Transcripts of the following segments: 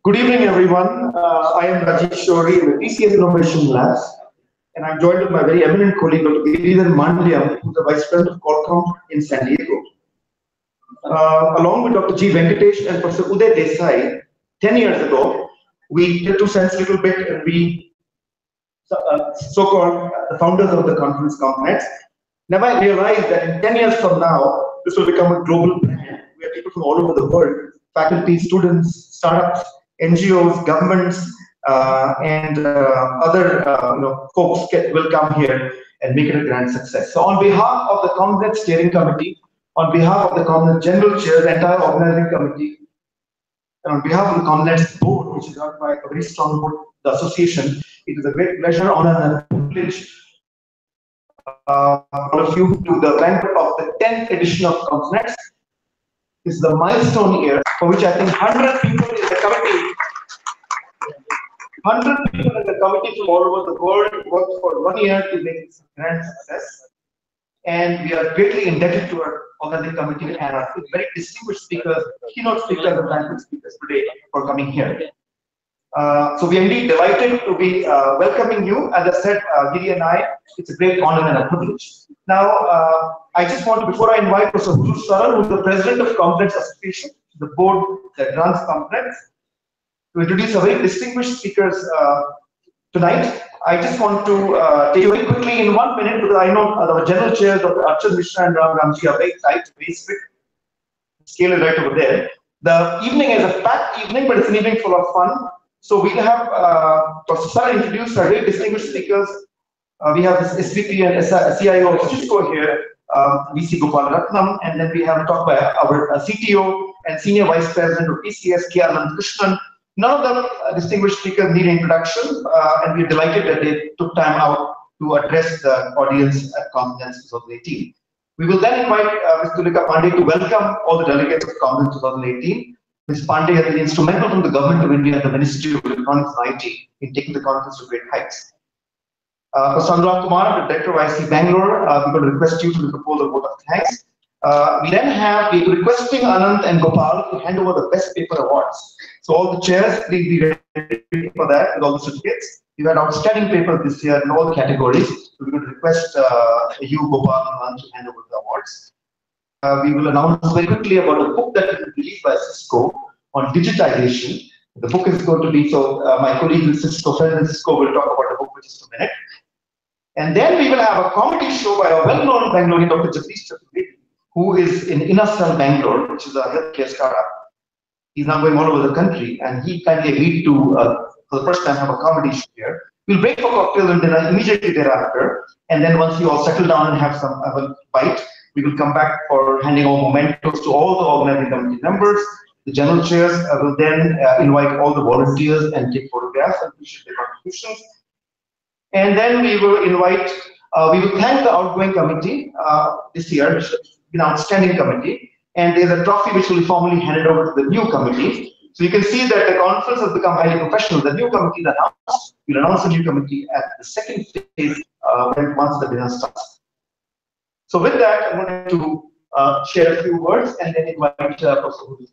Good evening, everyone. I am Rajesh Shori in the TCS Innovation Labs, and I'm joined with my very eminent colleague, Dr. Giridhar Mandya, who's the Vice President of Qualcomm in San Diego. Along with Dr. G. Venkatesh and Professor Uday Desai, 10 years ago, we did to sense a little bit, and we so-called the founders of the conference, COMSNETS. Never realized that in 10 years from now, this will become a global brand. We have people from all over the world, faculty, students, startups, NGOs, governments, and other folks will come here and make it a grand success. So on behalf of the COMSNETS Steering Committee, on behalf of the COMSNETS General Chair, the entire organizing committee, and on behalf of the COMSNETS board, which is run by a very strong board, the association, it is a great pleasure, honor, and a privilege all of you to the banquet of the 10th edition of COMSNETS. This is the milestone year for which I think 100 people in the committee, 100 people in the committee from all over the world worked for 1 year to make this a grand success. And we are greatly indebted to our organizing committee and our very distinguished speakers, keynote speakers and banquet speakers today for coming here. So we are indeed delighted to be welcoming you. As I said, Giri and I, it's a great honor and a privilege. Now, I just want to, before I invite Professor Guru Saran, who is the president of COMSNETS Association, the board that runs COMSNETS, to introduce our very distinguished speakers tonight. I just want to take you very quickly in 1 minute, because I know our general chairs, Dr. Archana Mishra and Ram Ramji, are very tight, very strict. The scale is right over there. The evening is a packed evening, but it's an evening full of fun. So we'll have Professor Saran introduce our very distinguished speakers. We have this SVP and CIO of Cisco here, VC Gopalratnam, and then we have a talk by our CTO and Senior Vice President of TCS, Ananth, Krishnan. None of them distinguished speakers need introduction, and we're delighted that they took time out to address the audience at COMSNETS 2018. We will then invite Ms. Tulika Pandey to welcome all the delegates of COMSNETS 2018. Ms. Pandey has been instrumental from the Government of India and the Ministry of Electronics and IT in taking the conference to great heights. Sandra Kumar, the Director of IC Bangalore, we're going to request you to propose a vote of thanks. We then have, we're requesting Ananth and Gopal to hand over the Best Paper Awards. So all the chairs, please be ready for that with all the certificates. You had outstanding paper this year in all categories. So we're going to request you, Gopal, and Ananth to hand over the awards. We will announce very quickly about a book that is released by Cisco on digitization. The book is going to be, so my colleague in Cisco, friend in Cisco, will talk about the book in just a minute. And then we will have a comedy show by a well-known Bangalorean, Dr. Jagdish Chaturvedi, who is in Inasal, Bangalore, which is a healthcare startup. He's now going all over the country, and he kindly agreed to, for the first time, have a comedy show here. We'll break for cocktail and dinner immediately thereafter, and then once you all settle down and have a bite, we will come back for handing over mementos to all the organizing committee members. The general chairs will then invite all the volunteers and take photographs and appreciate their contributions. And then we will invite, we will thank the outgoing committee this year, which has been an outstanding committee. And there's a trophy which will be formally handed over to the new committee. So you can see that the conference has become highly professional. The new committee is announced. We'll announce the new committee at the second phase once the dinner starts. So with that, I wanted to share a few words and then invite Professor Guru.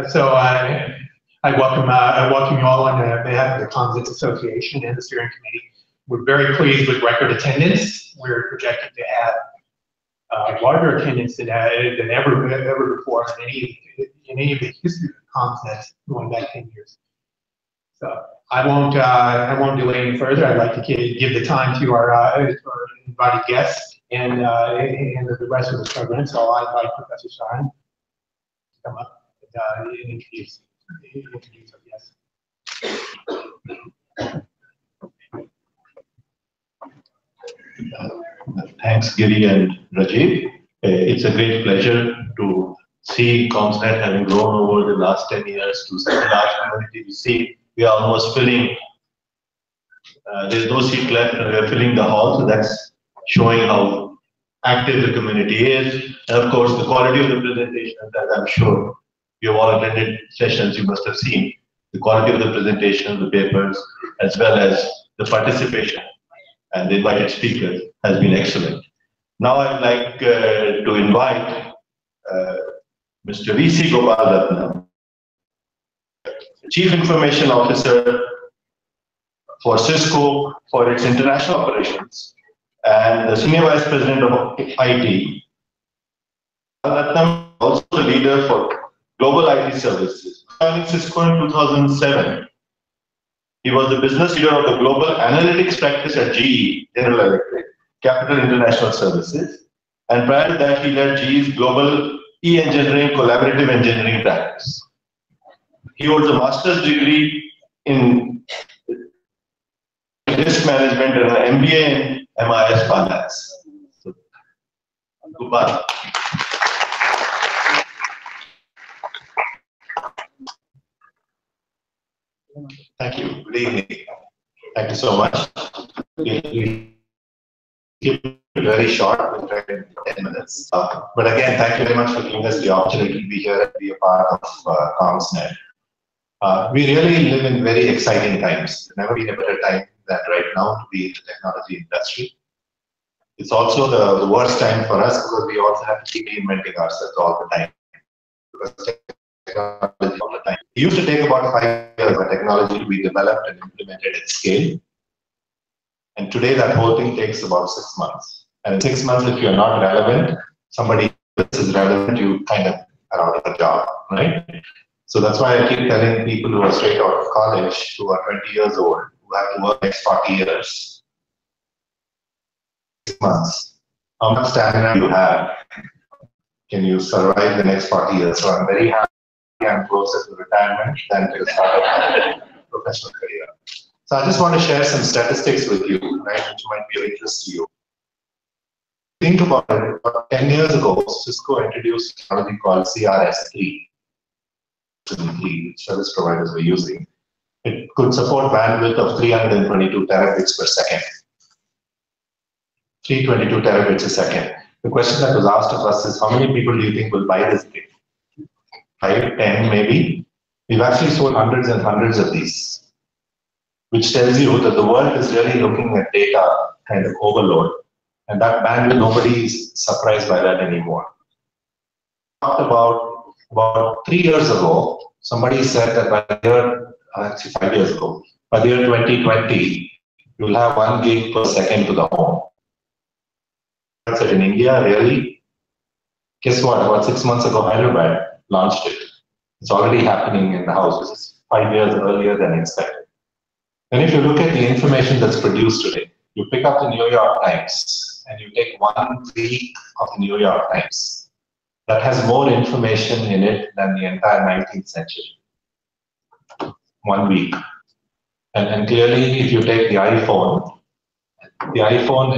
So I welcome you all on behalf of the COMSNETS Association and the steering committee. We're very pleased with record attendance. We're projected to have larger attendance than ever before in any of the history of COMSNETS going back 10 years. So I won't delay any further. I'd like to give the time to our invited guests and the rest of the program. So I'll invite Professor Saran to come up and introduce our guests. Thanks, Giri and Rajiv. It's a great pleasure to see COMSNET having grown over the last 10 years to such a large community. We see we are almost filling, there's no seat left and we are filling the hall, so that's showing how active the community is. And of course, the quality of the presentation, as I'm sure you have all attended sessions, you must have seen the quality of the presentation of the papers, as well as the participation and the invited speakers has been excellent. Now I'd like to invite Mr. VC Gopalratnam Chief Information Officer for Cisco for its international operations, and the Senior Vice President of IT. Gopalratnam, also the leader for Global IT Services. Joining Cisco in 2007, he was the business leader of the Global Analytics practice at GE, General Electric, Capital International Services. And prior to that, he led GE's Global E-Engineering Collaborative Engineering practice. He holds a master's degree in risk management and an MBA in MIS finance. So, Gopal. Thank you. Good evening. Thank you so much. We'll keep it very short, 10 minutes. But again, thank you very much for giving us the opportunity to be here and be a part of COMSNET. We really live in very exciting times. There's never been a better time than right now to be in the technology industry. It's also the worst time for us because we also have to keep reinventing ourselves all the time. Because technology all the time. It used to take about 5 years for technology to be developed and implemented at scale. And today that whole thing takes about 6 months. And in 6 months, if you're not relevant, somebody else is relevant, you kind of are out of a job, right? So that's why I keep telling people who are straight out of college, who are 20 years old, who have to work next 40 years. 6 months. How much stamina do you have? Can you survive the next 40 years? So I'm very happy I'm closer to retirement than to start a professional career. So I just want to share some statistics with you, right, which might be of interest to you. Think about it. About 10 years ago, Cisco introduced technology called CRS3, which service providers were using. It could support bandwidth of 322 terabits per second. 322 terabits a second. The question that was asked of us is, how many people do you think will buy this thing? 5, 10 maybe? We've actually sold hundreds and hundreds of these, which tells you that the world is really looking at data kind of overload. And that bandwidth, nobody is surprised by that anymore. Talked about 3 years ago, somebody said that by the year, actually 5 years ago, by the year 2020, you'll have 1 gig per second to the home. That's it in India, really? Guess what? About 6 months ago, Hyderabad launched it. It's already happening in the house. This is 5 years earlier than expected. And if you look at the information that's produced today, you pick up the New York Times and you take 1 week of the New York Times. That has more information in it than the entire 19th century. 1 week. And clearly, if you take the iPhone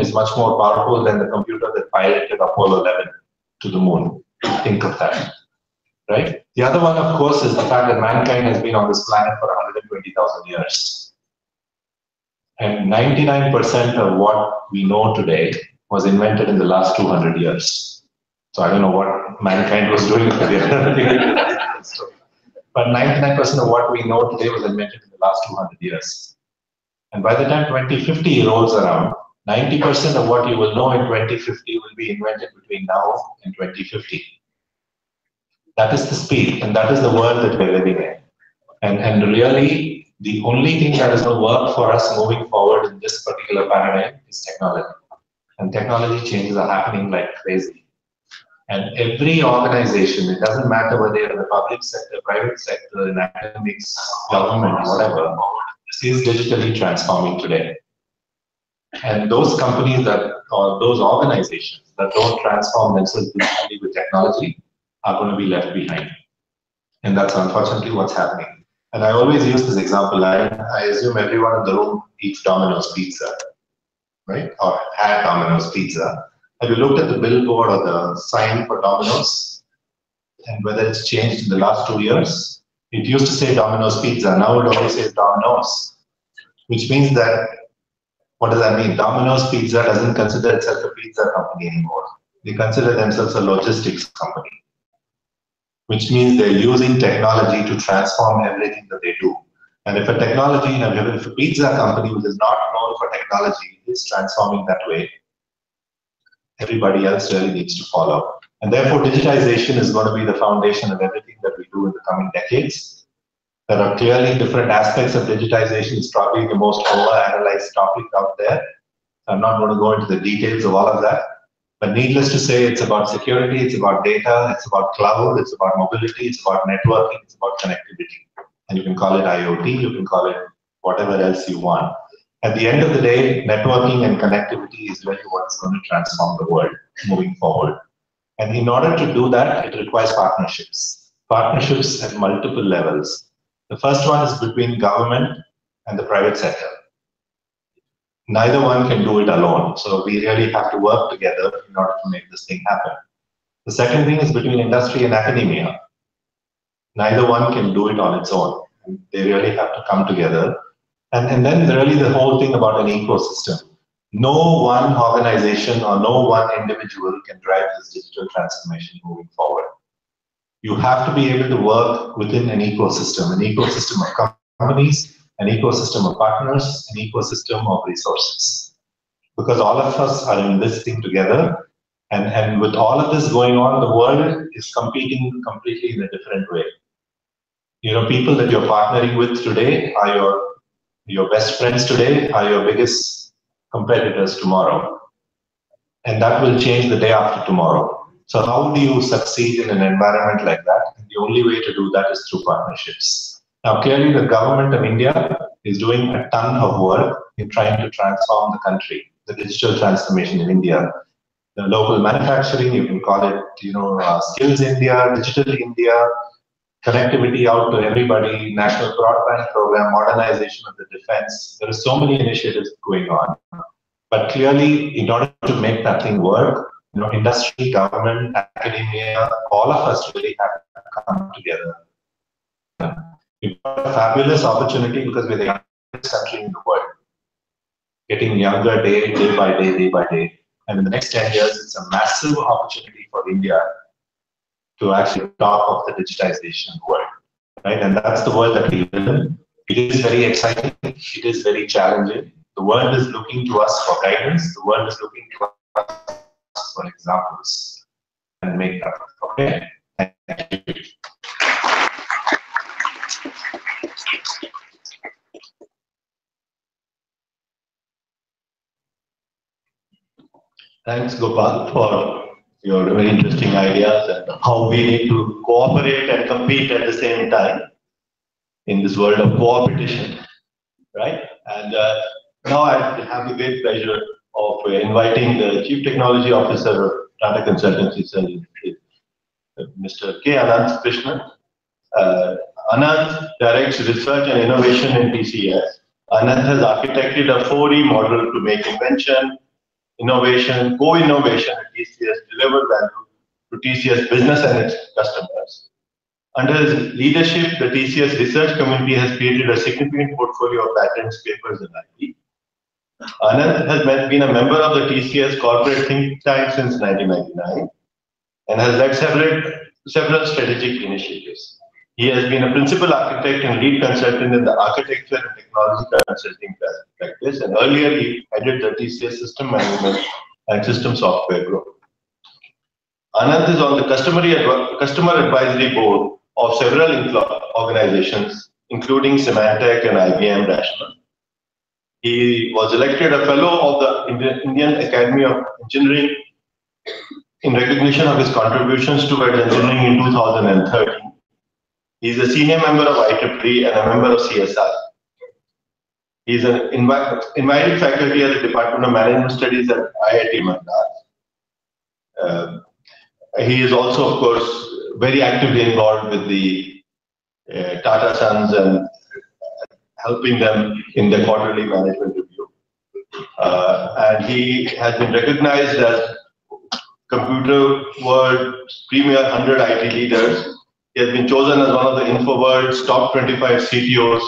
is much more powerful than the computer that piloted Apollo 11 to the moon. Think of that, right? The other one, of course, is the fact that mankind has been on this planet for 120,000 years. And 99% of what we know today was invented in the last 200 years. So I don't know what mankind was doing for the other. But 99% of what we know today was invented in the last 200 years. And by the time 2050 rolls around, 90% of what you will know in 2050 will be invented between now and 2050. That is the speed, and that is the world that we're living in. And really, the only thing that is going to work for us moving forward in this particular paradigm is technology. And technology changes are happening like crazy. And every organization, it doesn't matter whether they're in the public sector, private sector, in academics, government, whatever, is digitally transforming today. And those companies or those organizations that don't transform themselves digitally with technology are going to be left behind. And that's unfortunately what's happening. And I always use this example. I assume everyone in the room eats Domino's pizza, right? Or had Domino's pizza. Have you looked at the billboard or the sign for Domino's and whether it's changed in the last 2 years? It used to say Domino's Pizza, now it only says Domino's, which means that, what does that mean? Domino's Pizza doesn't consider itself a pizza company anymore. They consider themselves a logistics company, which means they're using technology to transform everything that they do. And if a if a pizza company which is not known for technology is transforming that way, everybody else really needs to follow. And therefore, digitization is going to be the foundation of everything that we do in the coming decades. There are clearly different aspects of digitization. It's probably the most over-analyzed topic out there. I'm not going to go into the details of all of that. But needless to say, it's about security, it's about data, it's about cloud, it's about mobility, it's about networking, it's about connectivity. And you can call it IoT, you can call it whatever else you want. At the end of the day, networking and connectivity is really what's going to transform the world moving forward. And in order to do that, it requires partnerships. Partnerships at multiple levels. The first one is between government and the private sector. Neither one can do it alone. So we really have to work together in order to make this thing happen. The second thing is between industry and academia. Neither one can do it on its own. They really have to come together. And then really the whole thing about an ecosystem. No one organization or no one individual can drive this digital transformation moving forward. You have to be able to work within an ecosystem of companies, an ecosystem of partners, an ecosystem of resources. Because all of us are in this thing together, and with all of this going on, the world is competing completely in a different way. You know, people that you're partnering with today are your best friends today, are your biggest competitors tomorrow. And that will change the day after tomorrow. So how do you succeed in an environment like that? And the only way to do that is through partnerships. Now, clearly, the government of India is doing a ton of work in trying to transform the country, the digital transformation in India. The local manufacturing, you can call it, Skills India, Digital India, connectivity out to everybody, national broadband program, modernization of the defense. There are so many initiatives going on. But clearly, in order to make that thing work, industry, government, academia, all of us really have to come together. We've got a fabulous opportunity because we're the youngest country in the world, getting younger day by day. And in the next 10 years, it's a massive opportunity for India to actually top of the digitization world, right? And that's the world that we live in. It is very exciting. It is very challenging. The world is looking to us for guidance. The world is looking to us for examples and make that. Okay. Thank you. Thanks, Gopal, for your very interesting ideas and how we need to cooperate and compete at the same time in this world of competition, right? And now I have the great pleasure of inviting the Chief Technology Officer of Tata Consultancy Services, Mr. K. Ananth Krishnan. Ananth directs research and innovation in TCS. Ananth has architected a 4E model to make invention, innovation, co-innovation at TCS deliver value to TCS business and its customers. Under his leadership, the TCS research community has created a significant portfolio of patents, papers, and IP. Ananth has been a member of the TCS corporate think tank since 1999 and has led several strategic initiatives. He has been a principal architect and lead consultant in the architecture and technology consulting practice, and earlier he headed the TCS system management and system software group. Ananth is on the customer advisory board of several organizations, including Symantec and IBM Rational. He was elected a fellow of the Indian Academy of Engineering in recognition of his contributions towards engineering in 2013. He is a senior member of IEEE and a member of CSR. He is an invited faculty at the Department of Management Studies at IIT Madras. He is also, of course, very actively involved with the Tata Sons and helping them in their quarterly management review. And he has been recognized as Computer World's premier 100 IT leaders. He has been chosen as one of the InfoWorld's top 25 CTOs.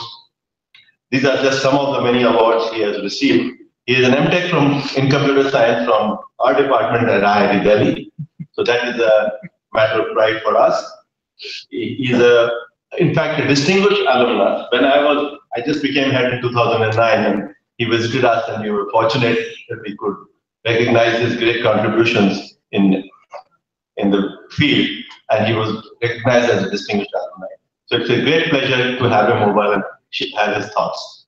These are just some of the many awards he has received. He is an MTech in computer science from our department at IIT Delhi. So that is a matter of pride for us. He is in fact, a distinguished alumnus. When I just became head in 2009, and he visited us, and we were fortunate that we could recognize his great contributions in the field, and he was recognized as a distinguished alumni. So it's a great pleasure to have him over and have his thoughts.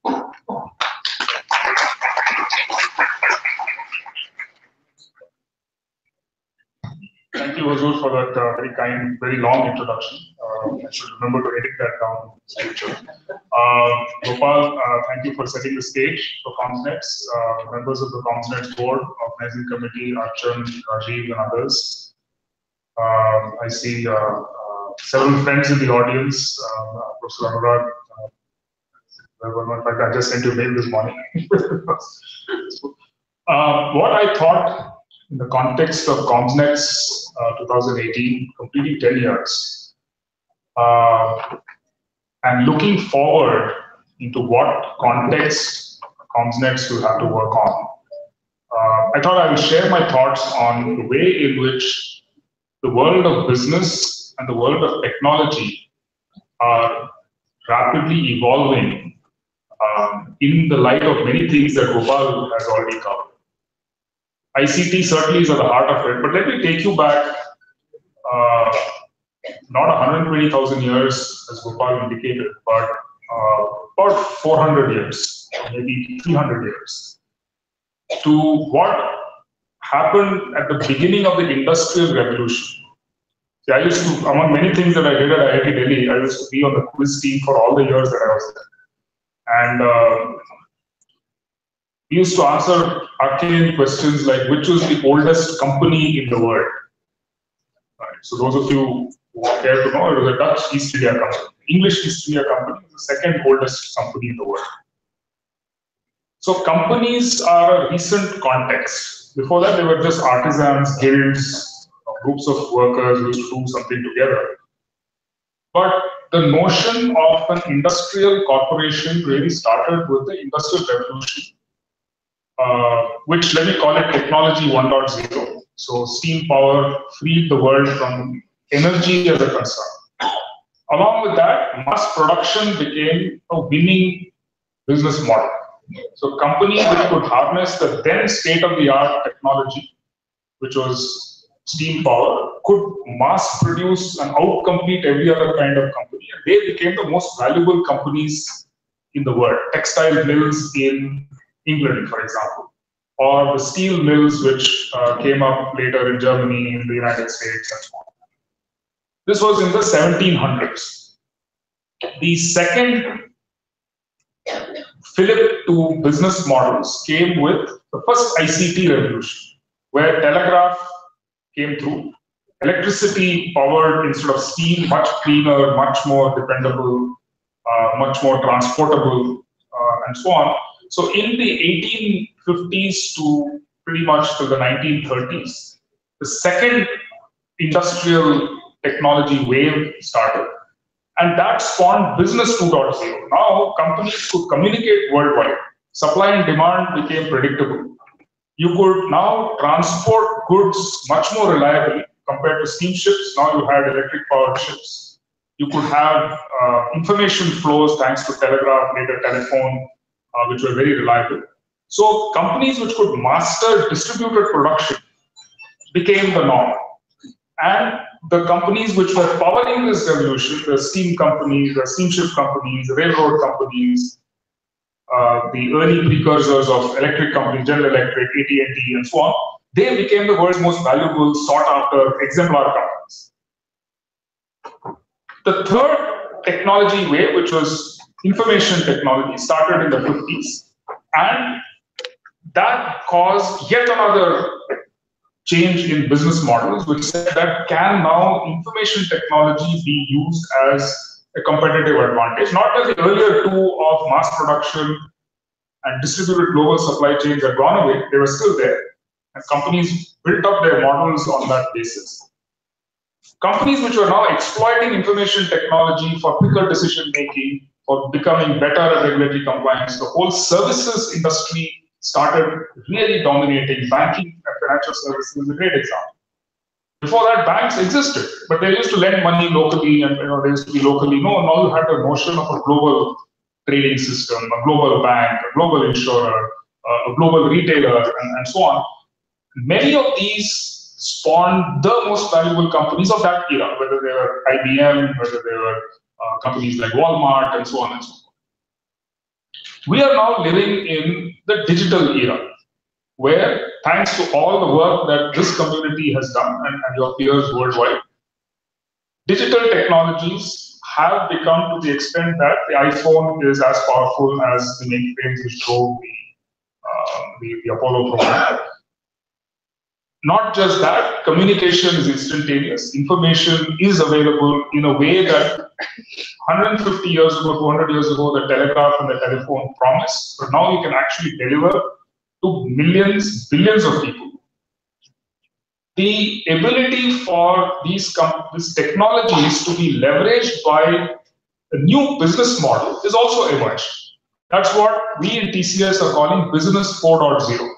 Thank you, Azur, for that very kind, very long introduction. I should remember to edit that down in the future. Gopal, thank you for setting the stage for COMSNETS. Members of the COMSNETS board, organizing committee, Archon, Rajiv, and others. I see several friends in the audience. Professor Anurag, in fact, I just sent you a mail this morning. What I thought in the context of COMSNETS 2018, completing 10 years, and looking forward into what context COMSNETS will have to work on, I thought I would share my thoughts on the way in which the world of business and the world of technology are rapidly evolving in the light of many things that Gopal has already covered. ICT certainly is at the heart of it, but let me take you back, not 120,000 years as Gopal indicated, but about 400 years, maybe 300 years, to what happened at the beginning of the Industrial Revolution. See, I used to, among many things that I did at IIT Delhi, I used to be on the quiz team for all the years that I was there. And we used to answer arcane questions like, which was the oldest company in the world? Right. So those of you who care to know, it was a Dutch East India Company. English East India Company was the second oldest company in the world. So companies are a recent context. Before that, they were just artisans, guilds, groups of workers who used to do something together. But the notion of an industrial corporation really started with the Industrial Revolution, which let me call it technology 1.0. So steam power freed the world from energy as a concern. Along with that, mass production became a winning business model. So companies which could harness the then state-of-the-art technology, which was steam power, could mass produce and outcompete every other kind of company. And they became the most valuable companies in the world. Textile mills in England, for example, or the steel mills which came up later in Germany, in the United States, and so on. This was in the 1700s. The second fillip to business models came with the first ICT revolution, where telegraph came through. Electricity powered instead of steam, much cleaner, much more dependable, much more transportable, and so on. So in the 1850s to pretty much to the 1930s, the second industrial technology wave started. And that spawned business 2.0. Now companies could communicate worldwide. Supply and demand became predictable. You could now transport goods much more reliably compared to steamships. Now you had electric powered ships. You could have information flows thanks to telegraph, later telephone, which were very reliable. So companies which could master distributed production became the norm. And the companies which were powering this revolution, the steam companies, the steamship companies, the railroad companies, the early precursors of electric companies, General Electric, AT&T, and so on, they became the world's most valuable, sought-after, exemplar companies. The third technology wave, which was information technology, started in the 50s, and that caused yet another change in business models, which said that can now information technology be used as a competitive advantage? Not that the earlier two of mass production and distributed global supply chains had gone away, they were still there, and companies built up their models on that basis. Companies which were now exploiting information technology for quicker decision making, for becoming better at regulatory compliance, the whole services industry started really dominating. Banking and financial services is a great example. Before that, banks existed, but they used to lend money locally, and they used to be locally known. Now you had the notion of a global trading system, a global bank, a global insurer, a global retailer, and so on. Many of these spawned the most valuable companies of that era, whether they were IBM, whether they were companies like Walmart, and so on and so forth. We are now living in the digital era, where thanks to all the work that this community has done and your peers worldwide, digital technologies have become to the extent that the iPhone is as powerful as the mainframes which drove the Apollo program. Not just that, communication is instantaneous. Information is available in a way that 150 years ago, 200 years ago, the telegraph and the telephone promised, but now you can actually deliver to millions, billions of people. The ability for these technologies to be leveraged by a new business model is also emerged. That's what we in TCS are calling Business 4.0.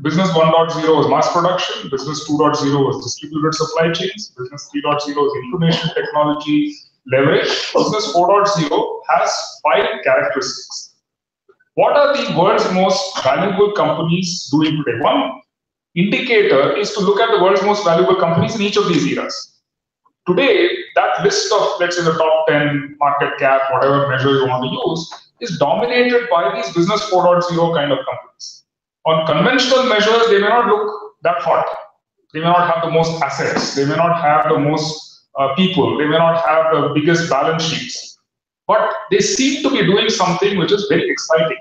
Business 1.0 was mass production, Business 2.0 was distributed supply chains, Business 3.0 is information technology leverage. Business 4.0 has 5 characteristics. What are the world's most valuable companies doing today? One indicator is to look at the world's most valuable companies in each of these eras. Today, that list of, let's say, the top 10 market cap, whatever measure you want to use, is dominated by these Business 4.0 kind of companies. On conventional measures, they may not look that hot. They may not have the most assets. They may not have the most people. They may not have the biggest balance sheets. But they seem to be doing something which is very exciting.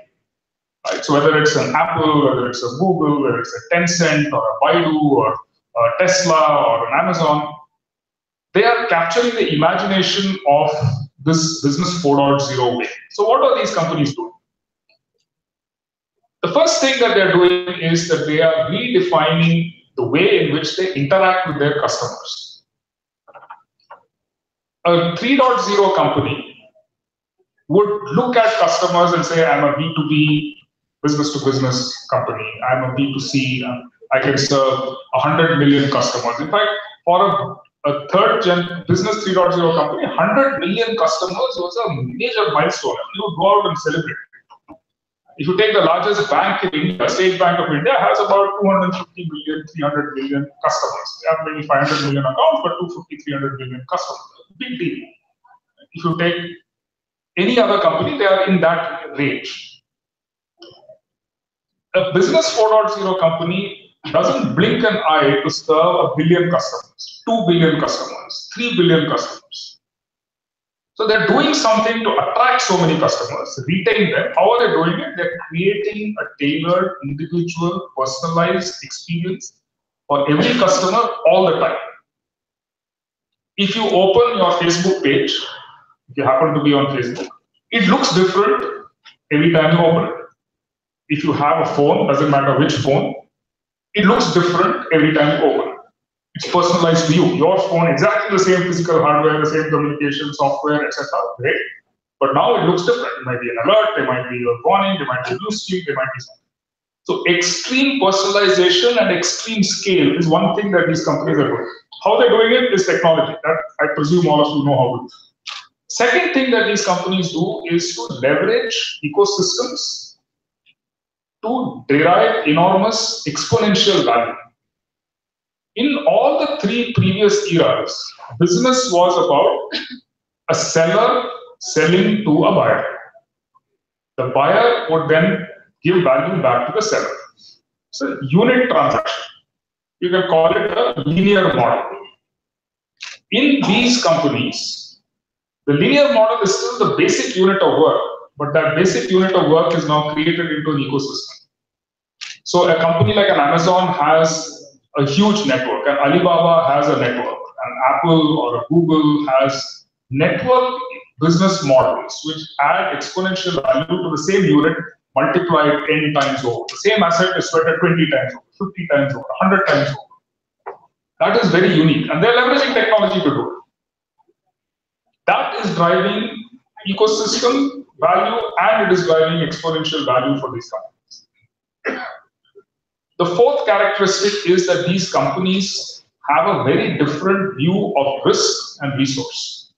Right? So whether it's an Apple, whether it's a Google, whether it's a Tencent or a Baidu or a Tesla or an Amazon, they are capturing the imagination of this Business 4.0 way. So what are these companies doing? The first thing that they're doing is that they are redefining the way in which they interact with their customers. A 3.0 company would look at customers and say, I'm a B2B, business-to-business company. I'm a B2C. I can serve 100 million customers. In fact, for a third-gen Business 3.0 company, 100 million customers was a major milestone. You would go out and celebrate. If you take the largest bank in India, State Bank of India has about 250 million, 300 million customers. They have maybe 500 million accounts, but 250, 300 million customers. Big deal. If you take any other company, they are in that range. A Business 4.0 company doesn't blink an eye to serve 1 billion customers, 2 billion customers, 3 billion customers. So they're doing something to attract so many customers, retain them. How are they doing it? They're creating a tailored, individual, personalized experience for every customer all the time. If you open your Facebook page, if you happen to be on Facebook, it looks different every time you open it. If you have a phone, doesn't matter which phone, it looks different every time you open it. It's personalized to you. Your phone, exactly the same physical hardware, the same communication software, etc. Great. But now it looks different. It might be an alert, there might be a warning, there might be a news stream, there might be something. So extreme personalization and extreme scale is one thing that these companies are doing. How they're doing it is technology. That I presume all of you know how to do. Second thing that these companies do is to leverage ecosystems to derive enormous exponential value. In all the 3 previous eras, business was about a seller selling to a buyer. The buyer would then give value back to the seller. So unit transaction. You can call it a linear model. In these companies, the linear model is still the basic unit of work, but that basic unit of work is now created into an ecosystem. So a company like an Amazon has a huge network, and Alibaba has a network, and Apple or a Google has network business models which add exponential value to the same unit multiplied 10 times over. The same asset is sweated 20 times over, 50 times over, 100 times over. That is very unique, and they're leveraging technology to do it. That is driving ecosystem value, and it is driving exponential value for these companies. The fourth characteristic is that these companies have a very different view of risk and resource.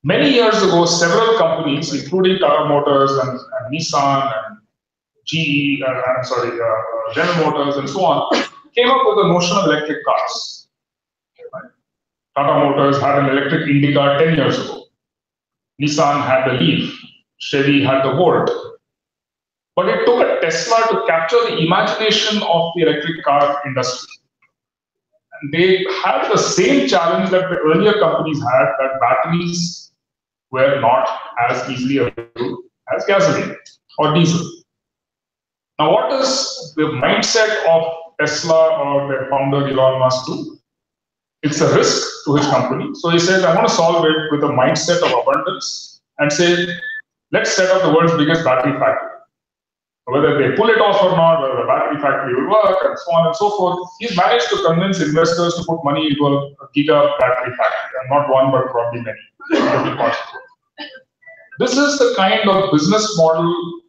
Many years ago, several companies, including Tata Motors and Nissan and GE, General Motors and so on, came up with the notion of electric cars. Right? Tata Motors had an electric Indica 10 years ago. Nissan had the Leaf. Chevy had the Volt. But it took a Tesla to capture the imagination of the electric car industry. And they had the same challenge that the earlier companies had, that batteries were not as easily available as gasoline or diesel. Now, what does the mindset of Tesla or their founder Elon Musk do? It's a risk to his company. So he says, I want to solve it with a mindset of abundance and say, let's set up the world's biggest battery factory. Whether they pull it off or not, whether the battery factory will work, and so on and so forth, he's managed to convince investors to put money into a giga battery factory, and not one, but probably many. This is the kind of business model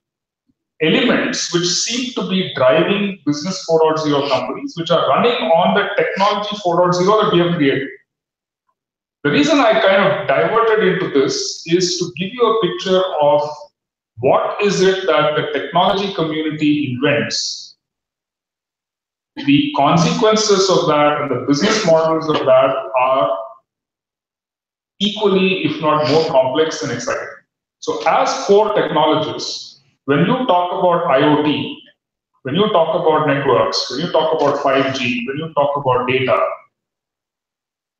elements which seem to be driving business 4.0 companies, which are running on the technology 4.0 that we have created. The reason I kind of diverted into this is to give you a picture of what is it that the technology community invents, the consequences of that and the business models of that are equally, if not more complex and exciting. So as core technologists, when you talk about IoT, when you talk about networks, when you talk about 5G, when you talk about data,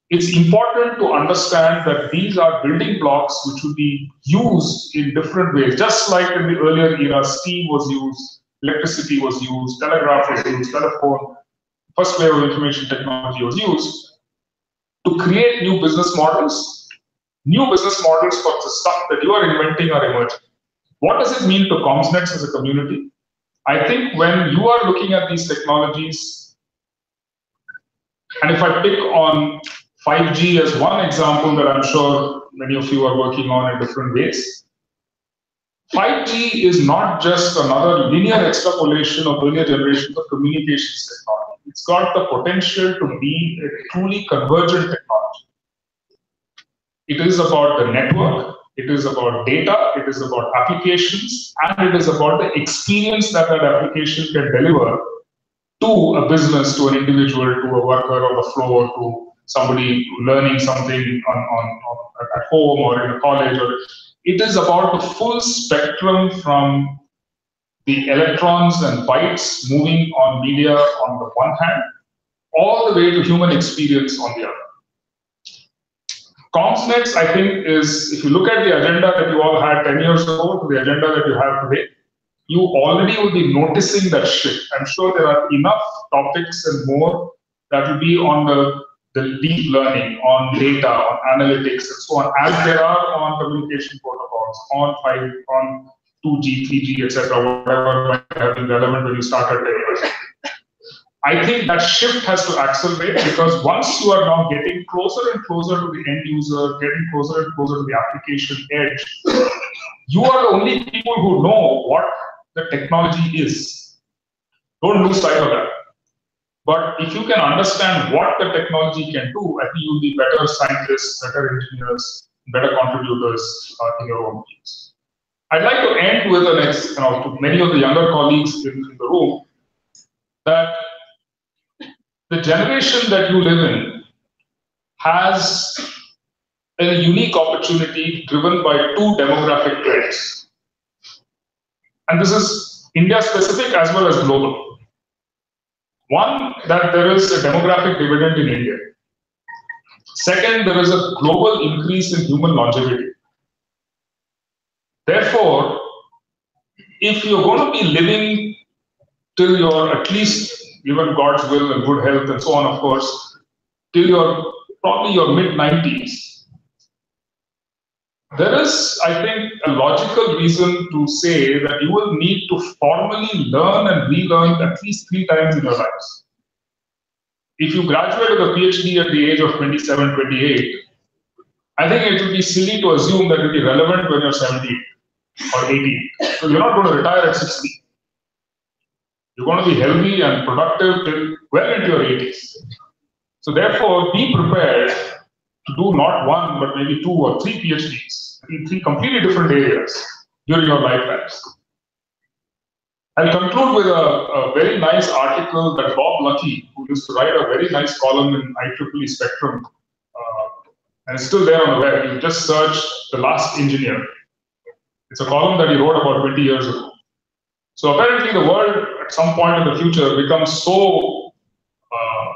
it's important to understand that these are building blocks which will be used in different ways. Just like in the earlier era, steam was used, electricity was used, telegraph was used, telephone, first wave of information technology was used to create new business models. New business models for the stuff that you are inventing are emerging. What does it mean to COMSNETS as a community? I think when you are looking at these technologies, and if I pick on 5G as one example that I'm sure many of you are working on in different ways, 5G is not just another linear extrapolation of earlier generations of communications technology. It's got the potential to be a truly convergent technology. It is about the network, it is about data, it is about applications, and it is about the experience that that application can deliver to a business, to an individual, to a worker on the floor, to somebody learning something at home or in a college. It is about the full spectrum from the electrons and bytes moving on media on the one hand, all the way to human experience on the other. COMSNETS, I think, is, if you look at the agenda that you all had 10 years ago to the agenda that you have today, you already will be noticing that shift. I'm sure there are enough topics and more that will be on the deep learning, on data, on analytics, and so on, as there are on communication protocols, on 5, on 2G, 3G, etc., whatever might have been relevant when you started 10 years ago. I think that shift has to accelerate, because once you are now getting closer and closer to the end user, getting closer and closer to the application edge, you are the only people who know what the technology is. Don't lose sight of that. But if you can understand what the technology can do, I think you'll be better scientists, better engineers, better contributors in your own teams. I'd like to end with to many of the younger colleagues in the room, that the generation that you live in has a unique opportunity driven by two demographic trends. And this is India specific as well as global. One, that there is a demographic dividend in India. Second, there is a global increase in human longevity. Therefore, if you're going to be living till you're at least, given God's will and good health and so on, of course, till you're probably your mid-90s, there is, I think, a logical reason to say that you will need to formally learn and relearn at least 3 times in your lives. If you graduate with a PhD at the age of 27, 28, I think it would be silly to assume that it will be relevant when you're 70 or 80. So you're not going to retire at 60. You're going to be healthy and productive till well into your 80s. So therefore, be prepared to do not 1, but maybe 2 or 3 PhDs in 3 completely different areas during your lifetimes. I'll conclude with a very nice article that Bob Lucky, who used to write a very nice column in IEEE Spectrum and it's still there on the web. You just search the last engineer. It's a column that he wrote about 20 years ago. So apparently the world at some point in the future becomes so,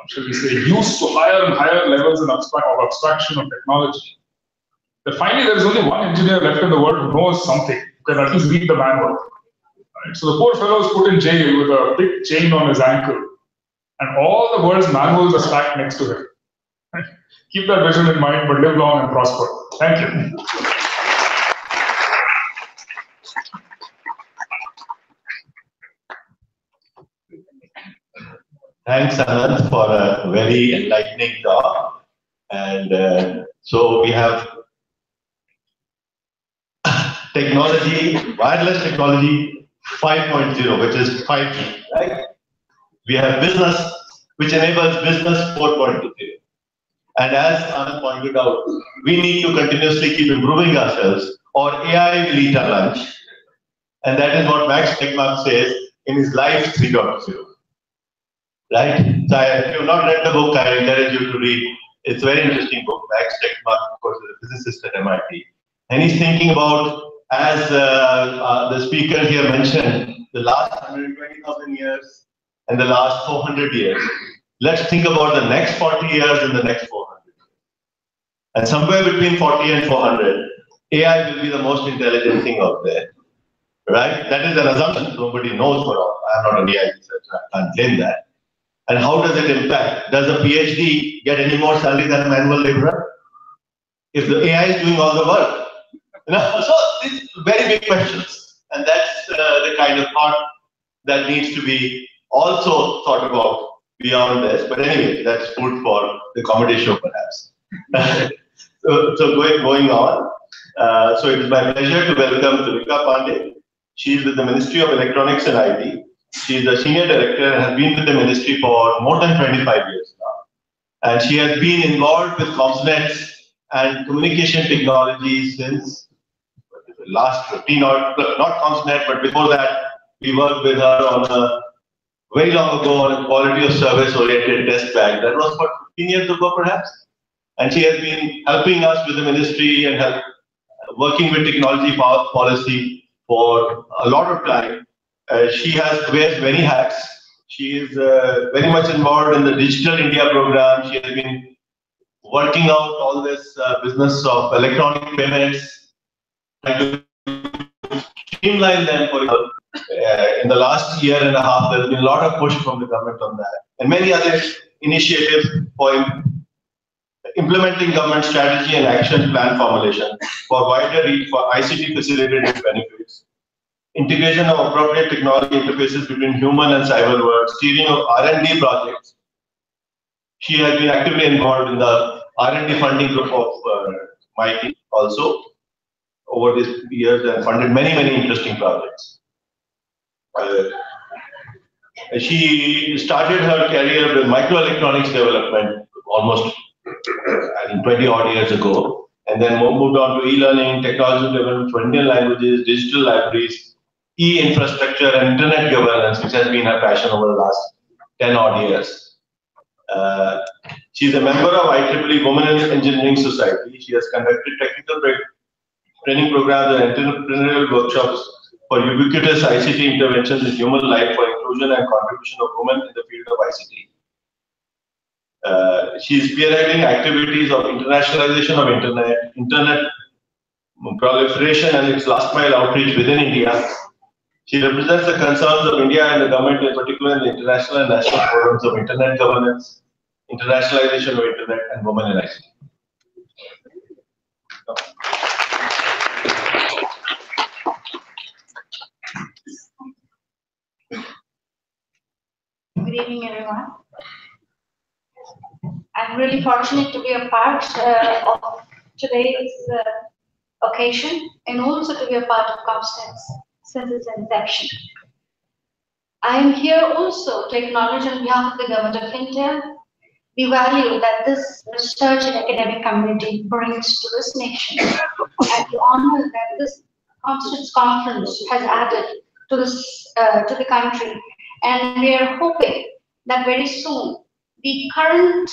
shall we say, used to higher and higher levels of abstraction of technology, that finally there is only one engineer left in the world who knows something, who can at least read the manual. Right? So the poor fellow is put in jail with a big chain on his ankle, and all the world's manuals are stacked next to him. Right? Keep that vision in mind, but live long and prosper. Thank you. Thanks, Ananth, for a very enlightening talk. And so we have technology, wireless technology 5.0, which is 5G, right? We have business, which enables business 4.0. And as Ananth pointed out, we need to continuously keep improving ourselves, or AI will eat our lunch. And that is what Max Tegmark says in his Life 3.0. Right? So if you have not read the book, I encourage you to read. It's a very interesting book. Max Tegmark, of course, is a physicist at MIT. And he's thinking about, as the speaker here mentioned, the last 120,000 years and the last 400 years. Let's think about the next 40 years and the next 400 years. And somewhere between 40 and 400, AI will be the most intelligent thing out there. Right? That is an assumption. Nobody knows for all. I'm not an AI researcher. I can't claim that. And how does it impact? Does a PhD get any more salary than a manual laborer? If the AI is doing all the work? So these very big questions. And that's the kind of thought that needs to be also thought about beyond this. But anyway, that's food for the comedy show, perhaps. so going on. So it is my pleasure to welcome Tulika Pandey. She is with the Ministry of Electronics and IT. She is a senior director and has been with the ministry for more than 25 years now. And she has been involved with COMSNETS and communication technology since the last 15 or not COMSNET, but before that, we worked with her on a very long ago on a quality of service oriented test bag. That was about 15 years ago, perhaps. And she has been helping us with the ministry and working with technology policy for a lot of time. She wears many hats. She is very much involved in the Digital India program. She has been working out all this business of electronic payments, trying to streamline them for in the last year and a half. There has been a lot of push from the government on that, and many other initiatives for implementing government strategy and action plan formulation for wider reach for ICT facilitated benefits. Integration of appropriate technology interfaces between human and cyber world, steering of R&D projects. She has been actively involved in the R&D funding group of MIT also over these years and funded many, many interesting projects. She started her career with microelectronics development almost, I think, 20 odd years ago, and then moved on to e-learning, technology development for Indian languages, digital libraries, e-infrastructure and internet governance, which has been her passion over the last 10 odd years. She is a member of IEEE Women in Engineering Society. She has conducted technical training programs and entrepreneurial workshops for ubiquitous ICT interventions in human life for inclusion and contribution of women in the field of ICT. She is spearheading activities of internationalization of internet proliferation and its last mile outreach within India. She represents the concerns of India and the government, in particular in the international and national forums of internet governance, internationalization of internet, and women in ICT. Good evening, everyone. I'm really fortunate to be a part of today's occasion and also to be a part of COMSNETS since its inception. I am here also to acknowledge on behalf of the Government of India the value that this research and academic community brings to this nation and the honor that this COMSNETS conference has added to the country. And we are hoping that very soon the current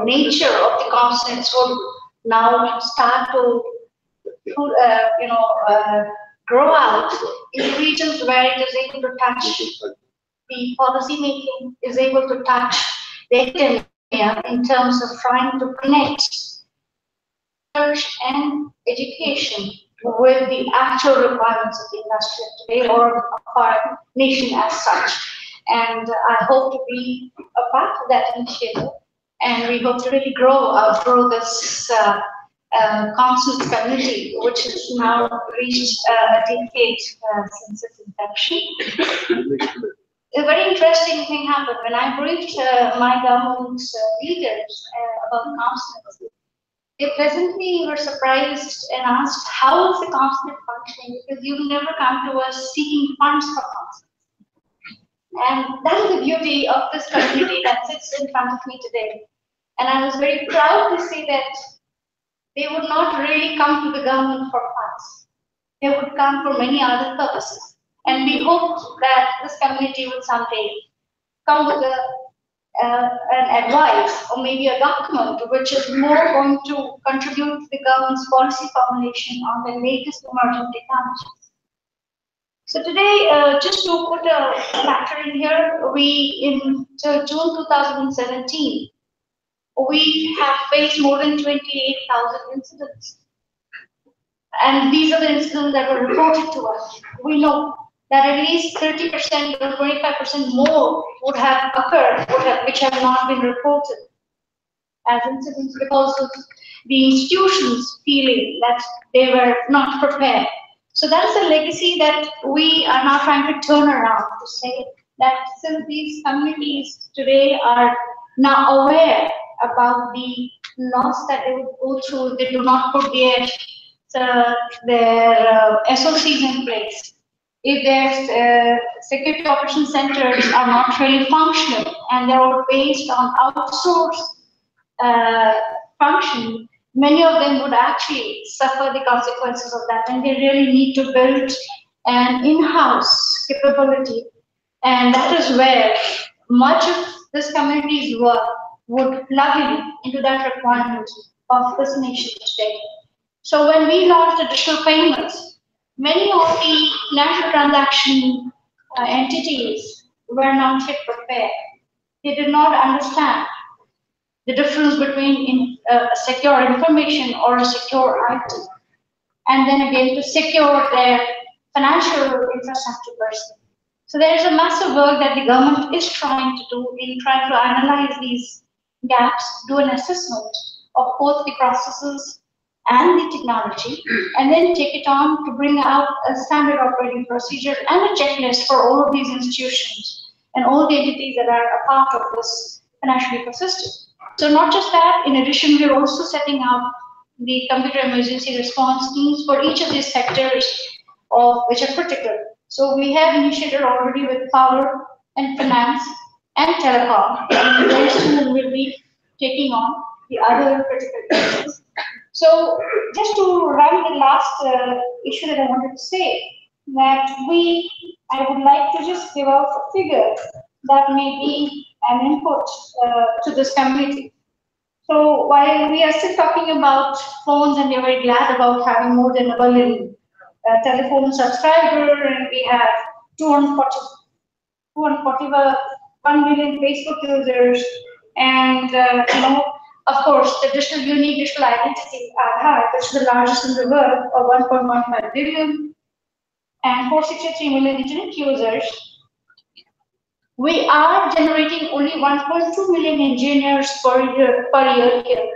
nature of the COMSNETS would now start to grow out in regions where it is able to touch the policy making, is able to touch the academia in terms of trying to connect research and education with the actual requirements of the industry today or of our nation as such. And I hope to be a part of that initiative, and we hope to really outgrow this COMSNETS community, which has now reached a decade since its inception. A very interesting thing happened when I briefed my government's leaders about COMSNETS. They pleasantly were surprised and asked, how is the COMSNET functioning? Because you've never come to us seeking funds for COMSNET. And that is the beauty of this community that sits in front of me today. And I was very proud to see that they would not really come to the government for funds. They would come for many other purposes. And we hope that this community will someday come with an advice or maybe a document which is more going to contribute to the government's policy formulation on the latest emerging technologies. So today, just to put a factor in here, in June 2017, we have faced more than 28,000 incidents. And these are the incidents that were reported to us. We know that at least 30% or 25% more would have occurred, which have not been reported as incidents because of the institutions feeling that they were not prepared. So that is a legacy that we are now trying to turn around to say that since these communities today are now aware about the loss that they would go through, they do not put their SOCs in place. If their security operations centers are not really functional and they're all based on outsourced function, many of them would actually suffer the consequences of that, and they really need to build an in-house capability. And that is where much of this community's work would plug into that requirement of this nation today. So when we launched the digital payments, many of the financial transaction entities were not yet prepared. They did not understand the difference between a secure information or a secure item, and then again to secure their financial infrastructure person. So there is a massive work that the government is trying to do in trying to analyze these gaps, do an assessment of both the processes and the technology, and then take it on to bring out a standard operating procedure and a checklist for all of these institutions and all the entities that are a part of this financial ecosystem. So not just that, in addition, we're also setting up the computer emergency response teams for each of these sectors which are critical. So we have initiated already with power and finance and telecom, and very soon we'll be taking on the other critical areas. So just to run the last issue that I wanted to say, that I would like to just give out a figure that may be an input to this community. So while we are still talking about phones, and we're very glad about having more than 1 billion telephone subscribers, and we have 241 million Facebook users, and of course, the unique digital identity, Aadhaar, which is the largest in the world, of 1.15 billion, and 463 million internet users. We are generating only 1.2 million engineers per year here.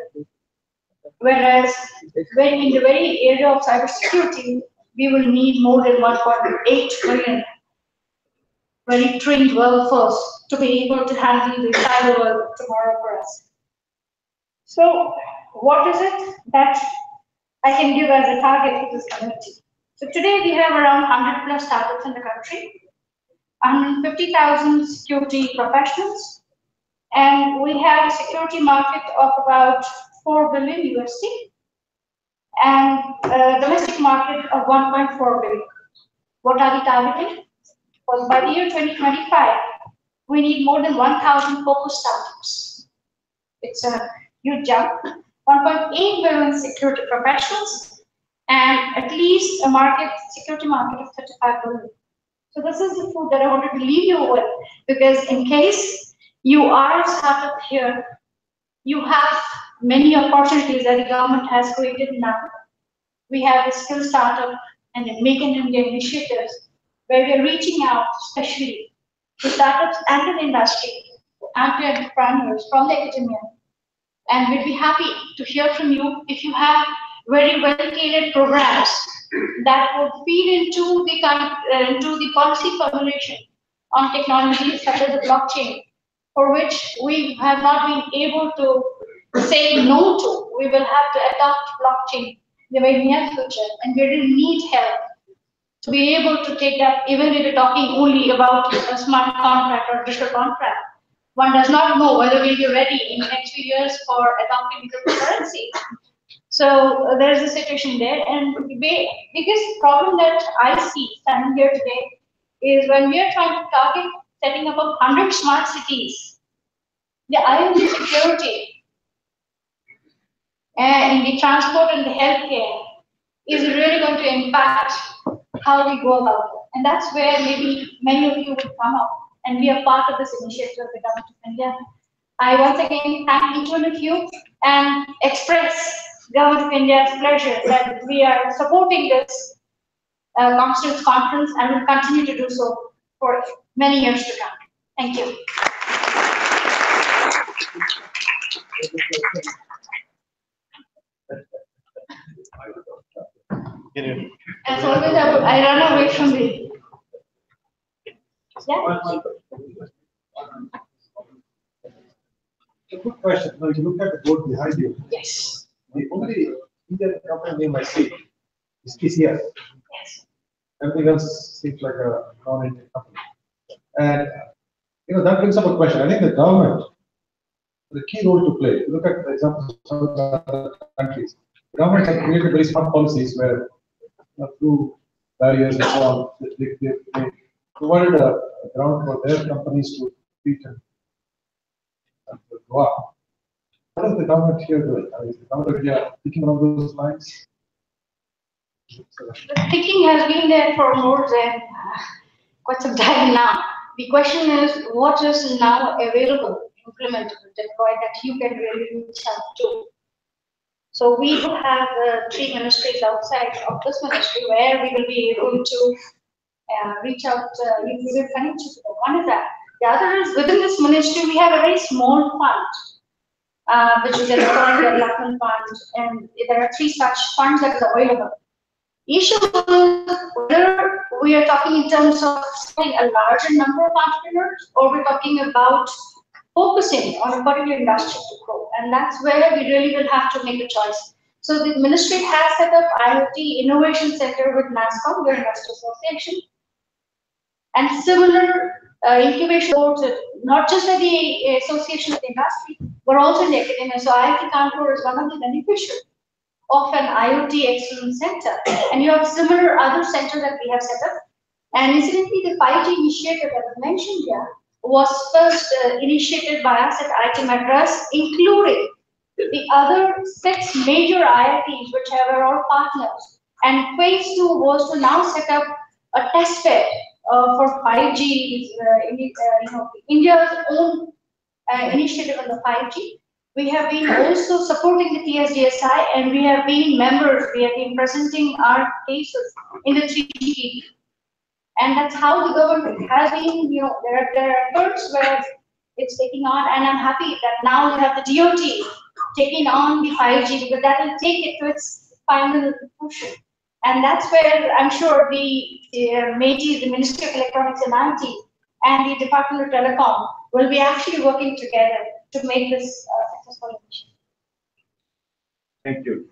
Whereas in the very area of cybersecurity, we will need more than 1.8 million very trained workforce to be able to handle the cyber world of tomorrow for us. So what is it that I can give as a target to this community? So today we have around 100+ startups in the country, 150,000 security professionals, and we have a security market of about $4 billion USD, and a domestic market of 1.4 billion. What are we targeting? Well, by the year 2025, we need more than 1,000 focused startups. It's a huge jump. 1.8 billion security professionals, and at least a security market of 35 billion. So this is the food that I wanted to leave you with, because in case you are a startup here, you have many opportunities that the government has created now. We have the skill startup and the Make in India initiatives, where we are reaching out especially to startups and to the industry and to entrepreneurs from the academia. And we'd be happy to hear from you if you have very well-tailored programs that would feed into the policy formulation on technologies such as the blockchain, for which we have not been able to say no to. We will have to adopt blockchain in the very near future, and we really need help to be able to take that, even if we're talking only about a smart contract or digital contract. One does not know whether we'll be ready in the next few years for adopting cryptocurrency. So there's a situation there, and the biggest problem that I see standing here today is when we are trying to target setting up 100 smart cities, the IoT security in the transport and the healthcare is really going to impact how we go about it. And that's where maybe many of you will come up and be a part of this initiative of the Government of India. I once again thank each one of you and express Government of India's pleasure that we are supporting this COMSNETS conference and will continue to do so for many years to come. Thank you. As always, I run away from the. Yeah. A good question. Now you look at the board behind you. Yes. The only Indian company name I see is TCS. Yes. Everything else seems like a non-Indian company. And that brings up a question. I think the government has a key role to play. Look at the examples of other countries. The government has created very smart policies where through barriers and so on, they provided a ground for their companies to compete and go up. What is the government here doing? Is the government of India thinking along those lines? The thinking has been there for more than quite some time now. The question is, what is now available, implementable, deployed that you can really reach out to? So we do have 3 ministries outside of this ministry where we will be able to reach out, we will connect you to them. One is that. The other is within this ministry, we have a very small fund, which is a foreign development fund, and there are 3 such funds that are available. Issue is whether we are talking in terms of supporting a larger number of entrepreneurs, or we're talking about focusing on a particular industry to grow, and that's where we really will have to make a choice. So the ministry has set up IoT Innovation Center with NASCOM, their industry association, and similar incubation boards, not just at the association of the industry, but also in the academia. So IIT Kanpur is one of the beneficiaries of an IoT Excellence Center, and you have similar other centers that we have set up. And incidentally, the 5G initiative that was mentioned here was first initiated by us at IIT Madras, including the other 6 major IITs, which are all partners. And phase 2 was to now set up a test bed for 5G, India's own initiative on the 5G. We have been also supporting the TSDSI, and we have been members. We have been presenting our cases in the 3G. And that's how the government has been, there are efforts where it's taking on, and I'm happy that now we have the DOT taking on the 5G, because that will take it to its final conclusion. And that's where I'm sure the MeitY, the Ministry of Electronics and IT, and the Department of Telecom will be actually working together to make this successful initiative. Thank you.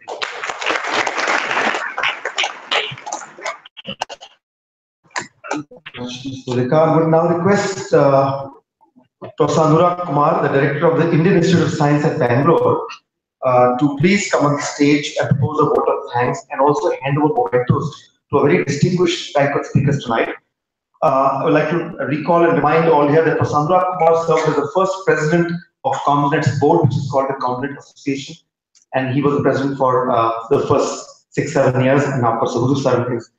So Rika would now request Professor Anurag Kumar, the Director of the Indian Institute of Science at Bangalore, to please come on the stage and propose a vote of thanks, and also hand over mementos to a very distinguished banquet speakers tonight. I would like to recall and remind all here that Professor Anurag Kumar served as the first president of COMSNETS board, which is called the COMSNET Association, and he was the president for the first 6-7 years, and now, of course, Huzu sir is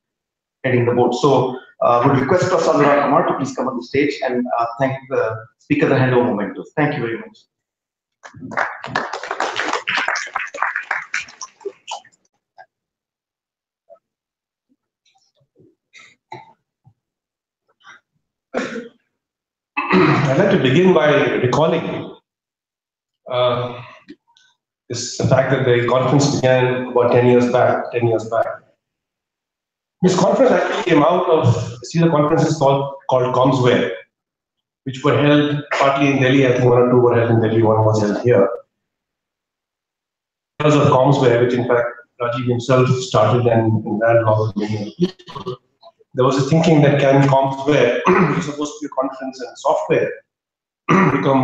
heading the board. So, would request Professor Anurag Kumar to please come on the stage and thank the speaker and hand over mementos. Thank you very much. I'd like to begin by recalling the fact that the conference began about 10 years back. This conference actually came out of a series of conferences called COMSWare, which were held partly in Delhi. I think 1 or 2 were held in Delhi, 1 was held here. Because of COMSWare, which in fact Rajiv himself started and ran along with many other people, there was a thinking that can COMSWare, which is supposed to be a conference and software, become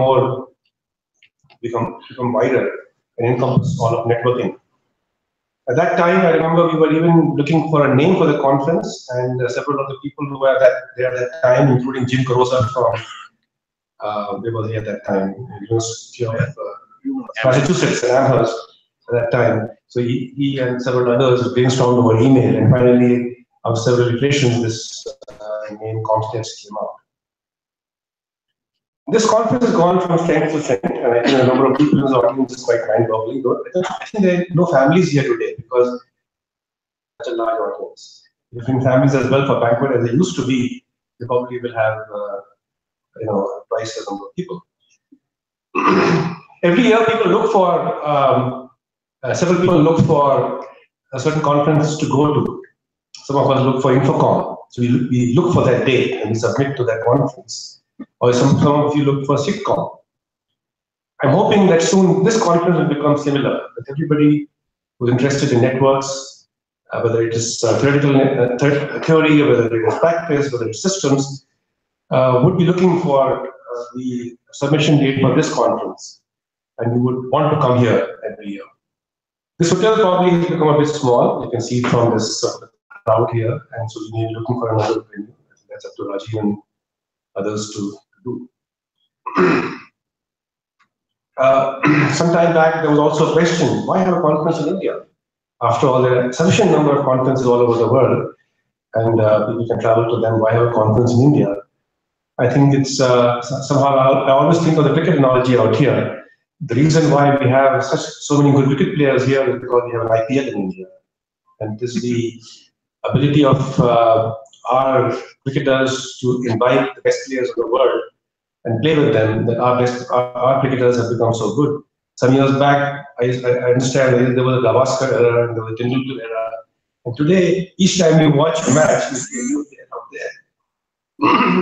wider and encompass all of networking. At that time, I remember we were even looking for a name for the conference, and several of the people who were there at that time, including Jim Carosa from, they were here at that time, University of Massachusetts in Amherst at that time. So he and several others brainstormed over email, and finally, after several iterations, this name COMSNETS came out. This conference has gone from strength to strength, and I think the number of people in the audience is quite mind-boggling. I think there are no families here today because such a large audience. If in families as well for Banquet as they used to be, they probably will have twice the number of people. Every year, people look for several people look for a certain conference to go to. Some of us look for Infocom, so we look for that date and we submit to that conference. Or some of you look for SITCOM. I'm hoping that soon this conference will become similar, that everybody who's interested in networks, whether it is theoretical theory, or whether it is practice, whether it's systems, would be looking for the submission date for this conference, and you would want to come here every year. This hotel probably has become a bit small. You can see from this crowd here, and so we may be looking for another venue. I think that's up to Rajiv and others to do. Some time back, there was also a question, why have a conference in India? After all, there are a sufficient number of conferences all over the world, and people can travel to them. Why have a conference in India? I think it's somehow, I always think of the cricket analogy out here. The reason why we have so many good cricket players here is because we have an IPL in India. And this is the ability of our cricketers to invite the best players of the world and play with them, that our cricketers have become so good. Some years back, I understand there was a Gavaskar era and there was a Tendulkar era. And today, each time you watch a match, you see a new player out there.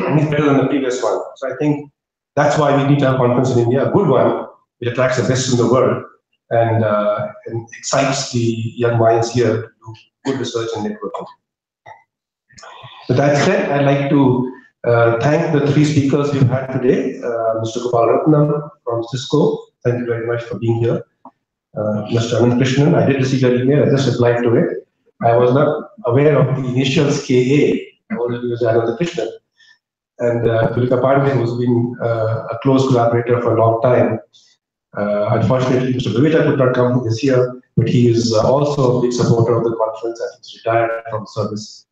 And he's better than the previous one. So I think that's why we need to have a conference in India, a good one. It attracts the best in the world and excites the young minds here to do good research and networking. With that said, I'd like to thank the 3 speakers we've had today. Mr. Gopalratnam from Cisco, thank you very much for being here. Mr. Ananth Krishnan, I did receive your email, I just replied to it. I was not aware of the initials KA, I already was Ananth Krishnan. And Tulika Pandey, who's been a close collaborator for a long time. Unfortunately, Mr. Bhavita could not come this year, but he is also a big supporter of the conference and he's retired from service.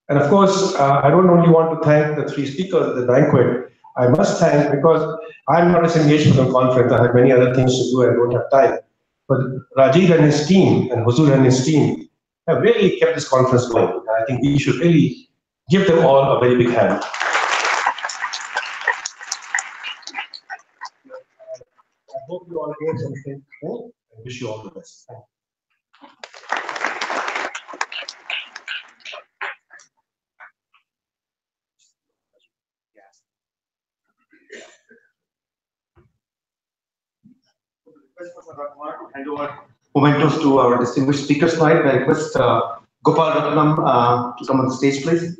And of course, I don't only want to thank the 3 speakers at the banquet. I must thank, because I'm not as engaged with the conference, I have many other things to do, I don't have time. But Rajiv and his team, and Huzu and his team, have really kept this conference going. And I think we should really give them all a very big hand. I hope you all gain something and wish you all the best. Thank you. Hand over mementos to our distinguished speakers tonight. I request Gopalratnam to come on the stage, please.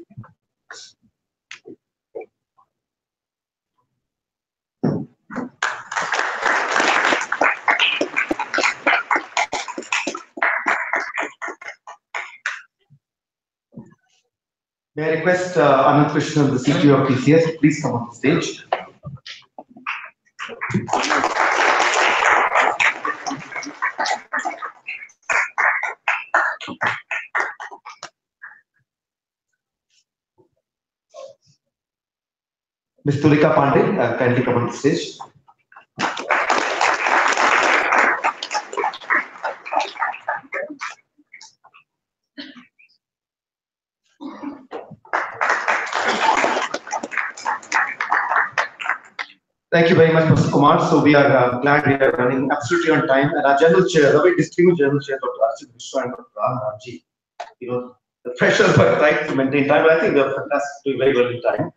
May I request Ananth Krishnan, the CTO of TCS, please come on the stage. Ms. Tulika Pandey, kindly come on the stage. Thank you very much, Mr. Kumar. So we are glad we are running absolutely on time. And our general chair, the very distinguished general chair, Dr. Archit Mishra and Dr. Ramji, the pressures are tight to maintain time, but I think they're fantastic, doing very well in time.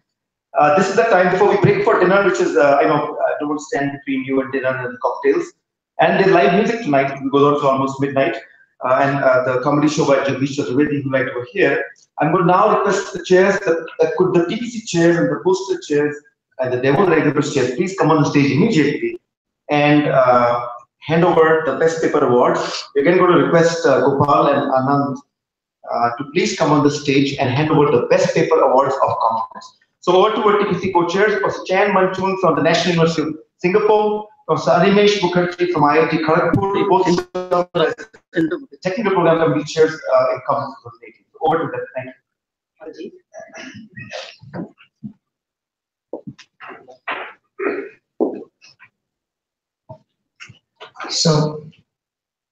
This is the time before we break for dinner, which is, I don't want to stand between you and dinner and cocktails. And there's live music tonight, it goes on to almost midnight. And the comedy show by Jagdish Chaturvedi, who right over here. I'm going to now request the chairs, could the TPC chairs and the poster chairs and the demo regulars chairs please come on the stage immediately and hand over the best paper awards. We're again going to request Gopal and Ananth to please come on the stage and hand over the best paper awards of COMSNETS. So over to our TPC co-chairs, Professor Chan Manchun from the National University of Singapore, Professor Animesh Mukherjee from IIT Kharagpur, both in the technical program committee chairs in COMSNETS 2018. So over to them. Thank you. So,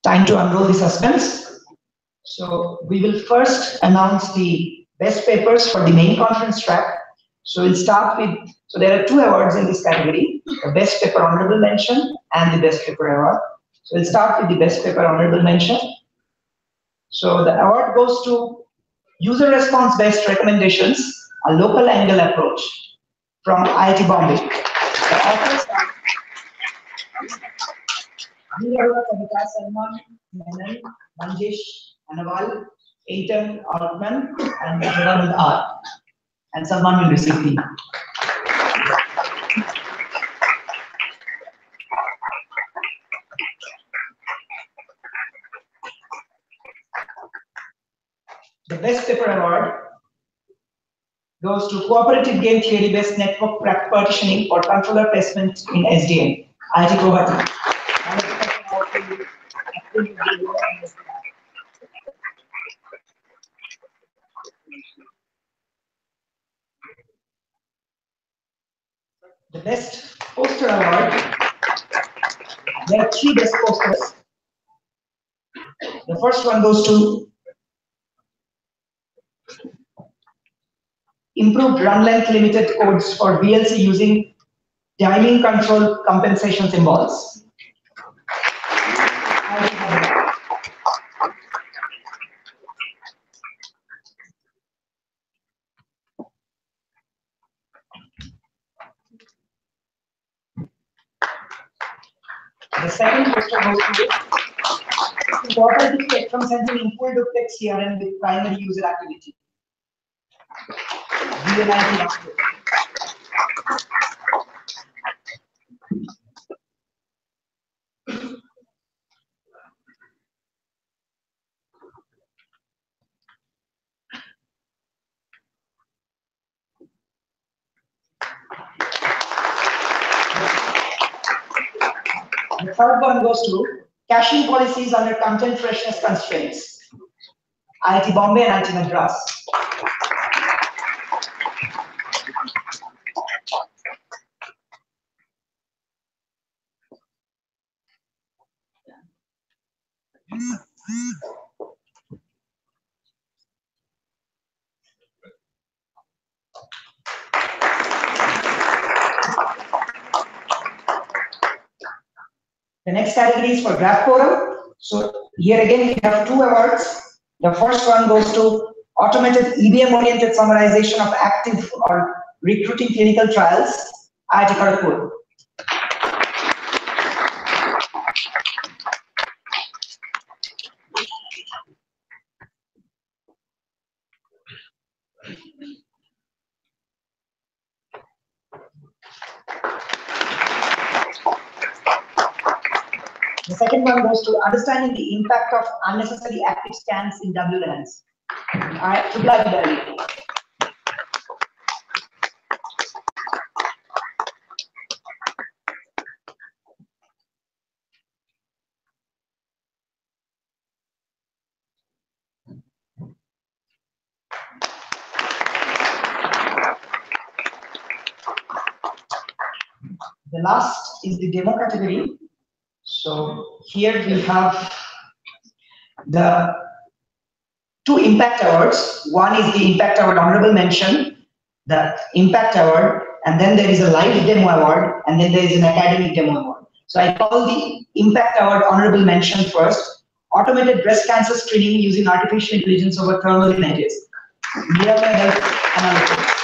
time to unroll the suspense. So, we will first announce the best papers for the main conference track. So, we'll start with, so there are 2 awards in this category, the best paper honorable mention and the best paper award. So, we'll start with the best paper honorable mention. So, the award goes to user response based recommendations, a local angle approach from IIT Bombay. The authors are Kavita Salman, Menon, Manjesh Anawal, Aitan Altman, and Raman R. And Salman will receive the. The best paper award goes to cooperative game theory based network partitioning or controller placement in SDN, IIT Guwahati. The best poster award, there are 3 best posters. The first one goes to improved run length limited codes for VLC using dialing control compensation symbols. The second poster goes to what are the spectrum sensing input duplex CRM with primary user activity. The third one goes to caching policies under content freshness constraints. IIT Bombay and IIT Madras. The next category is for Graph Forum. So here again we have 2 awards. The first one goes to automated EBM-oriented summarization of active or recruiting clinical trials, IIT Kharagpur. The second one goes to understanding the impact of unnecessary active scans in WLANs. IIT. The last is the demo category. So here we have the 2 impact awards. One is the impact award honorable mention, the impact award, and then there is a live demo award, and then there is an academic demo award. So I call the impact award honorable mention first. Automated breast cancer screening using artificial intelligence over thermal images. Nearby health analytics.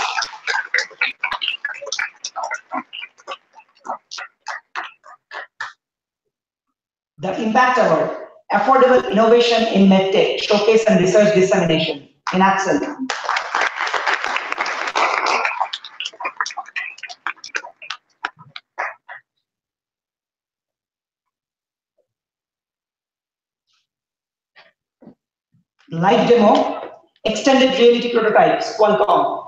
The impact award, affordable innovation in medtech, showcase and research dissemination in Axel. Live demo, extended reality prototypes, Qualcomm.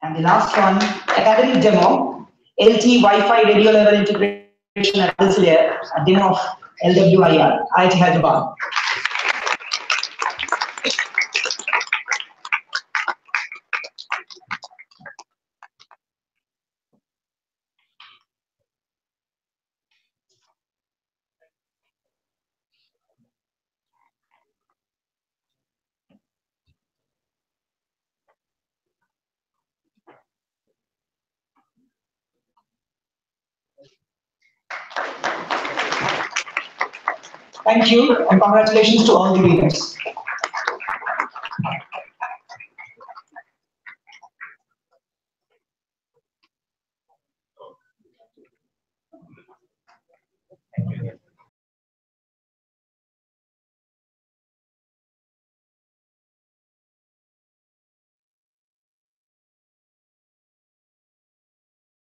And the last one, academic demo, LT Wi-Fi radio level integration at this layer, a demo of LWIR, IIT Hyderabad. Thank you, and congratulations to all the winners.